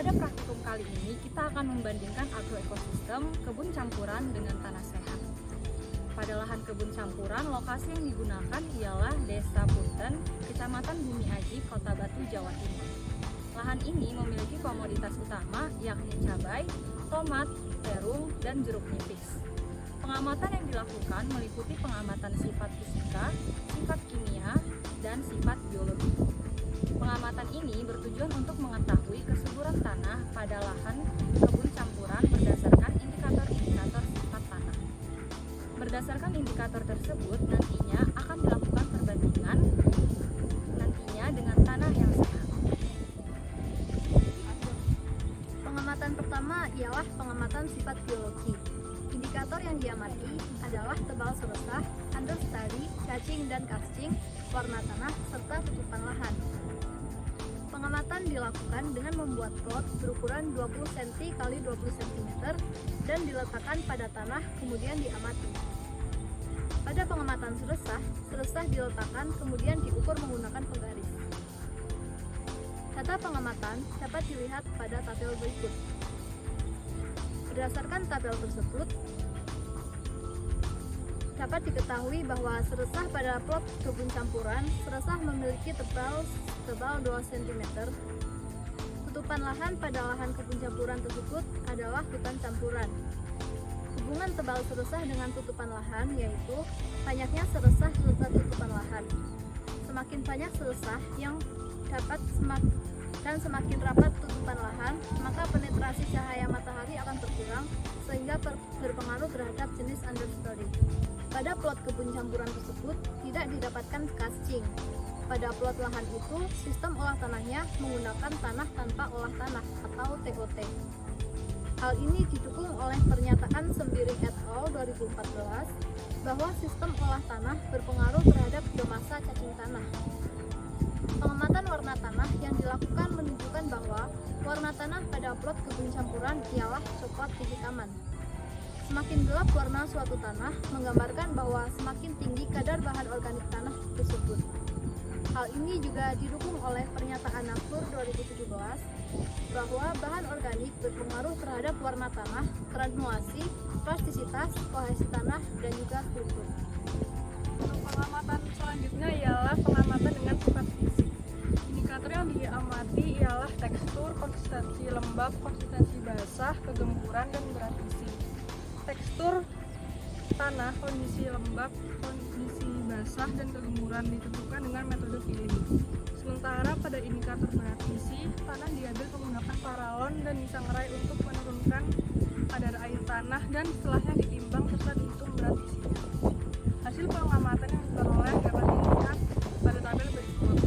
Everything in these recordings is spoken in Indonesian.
Pada praktikum kali ini, kita akan membandingkan agroekosistem kebun campuran dengan tanah sehat. Pada lahan kebun campuran, lokasi yang digunakan ialah Desa Punten, Kecamatan Bumi Aji, Kota Batu, Jawa Timur. Lahan ini memiliki komoditas utama yakni cabai, tomat, terung, dan jeruk nipis. Pengamatan yang dilakukan meliputi pengamatan sifat fisika, sifat kimia, dan sifat biologi. Pengamatan ini bertujuan untuk mengetahui kesuburan tanah pada lahan kebun campuran berdasarkan indikator-indikator sifat tanah. Berdasarkan indikator tersebut, nantinya akan dilakukan perbandingan dengan tanah yang sehat. Pengamatan pertama ialah pengamatan sifat biologi. Indikator yang diamati adalah tebal seresah, understory, cacing dan karcing, warna tanah, serta tutupan lahan. Pengamatan dilakukan dengan membuat plot berukuran 20 cm x 20 cm dan diletakkan pada tanah kemudian diamati. Pada pengamatan seresah diletakkan kemudian diukur menggunakan penggaris. Data pengamatan dapat dilihat pada tabel berikut. Berdasarkan tabel tersebut, dapat diketahui bahwa seresah pada plot kebun campuran, seresah memiliki tebal 2 cm. Tutupan lahan pada lahan kebun campuran tersebut adalah hutan campuran. Hubungan tebal seresah dengan tutupan lahan yaitu banyaknya seresah serta tutupan lahan. Semakin banyak seresah yang dapat semakin rapat tutupan lahan, maka penetrasi cahaya matahari akan berkurang sehingga berpengaruh terhadap jenis understory. Pada plot kebun campuran tersebut tidak didapatkan karcing. Pada plot lahan itu, sistem olah tanahnya menggunakan tanah tanpa olah tanah atau TOT. Hal ini didukung oleh pernyataan Sembiring et al. 2014 bahwa sistem olah tanah berpengaruh terhadap biomasa cacing tanah. Pengamatan warna tanah yang dilakukan menunjukkan bahwa warna tanah pada plot kebun campuran ialah coklat kehitaman. Semakin gelap warna suatu tanah menggambarkan bahwa semakin tinggi kadar bahan organik tanah tersebut. Hal ini juga didukung oleh pernyataan NAFUR 2017 bahwa bahan organik berpengaruh terhadap warna tanah, granulasi, plastisitas, kohesi tanah, dan juga struktur. Untuk pengamatan selanjutnya ialah pengamatan dengan sifat fisik. Indikator yang diamati ialah tekstur, konsistensi lembab, konsistensi basah, kegemburan, dan berat isi. Tekstur tanah, kondisi lembab, kondisi basah, dan kegemburan ditentukan dengan metode feeling. Sementara pada indikator berat isi, tanah diambil menggunakan paralon dan disangrai untuk menurunkan kadar air tanah dan setelahnya ditimbang serta dihitung berat isinya. Hasil pengamatan yang diperoleh dapat dilihat pada tabel berikut.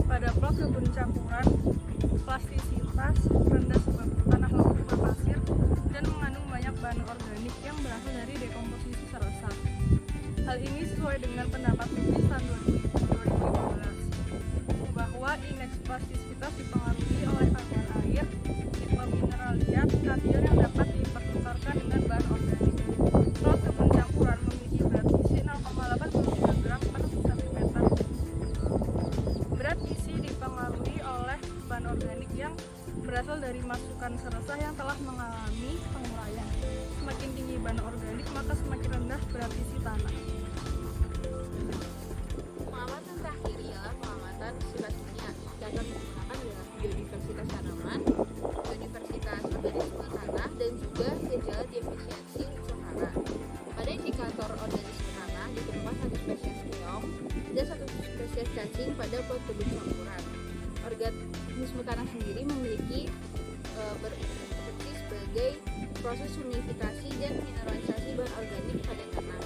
Pada plot kebun campuran, plastisitas rendah sebab tanah lembab berpasir dan mengandung banyak bahan organik yang berasal dari dekomposisi seresah. Hal ini sesuai dengan pendapat Lubis tahun 2015 bahwa indeks plastisitas dipengaruhi oleh kandungan air, ritme mineraliat, kation yang dapat dipertukarkan dengan bahan organik. Plot kebun campuran memiliki berat isi 0,83 gram per cm. Berat isi dipengaruhi oleh bahan organik yang berasal dari masukan seresah yang telah mengalami penguraian. Semakin tinggi bahan organik, maka semakin rendah berat isi tanah. Pengamatan terakhir ialah pengamatan sifat kimia. Indikator digunakan adalah biodiversitas tanaman, biodiversitas organisme tanah, dan juga gejala defisiensi unsur hara. Pada indikator organisme tanah ditemukan 1 spesies keong dan 1 spesies cacing pada plot kebun campuran. Organisme tanah sendiri memiliki berfungsi sebagai proses unifikasi dan mineralisasi bahan organik pada tanah.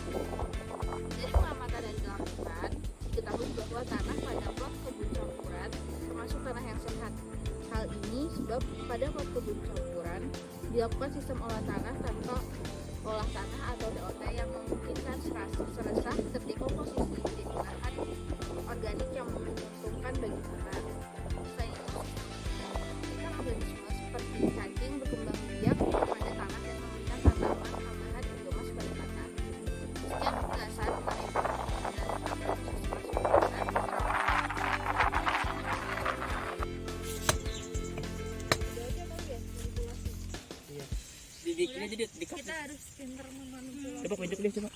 Dari pengamatan yang dilakukan, diketahui bahwa tanah pada plot kebun campuran termasuk tanah yang sehat. Hal ini sebab pada plot kebun campuran dilakukan sistem olah tanah tanpa olah tanah atau DOT yang memungkinkan seresah terdekomposisi menjadi bahan organik yang menguntungkan bagi tanah. Selain itu, organisme seperti cacing berkembang biak pada tanah dan memberikan tanaman tambahan biomas pada tanah. Sekian penjelasan mengenai di kita harus pintar memanipulasi. coba tunjuk deh coba.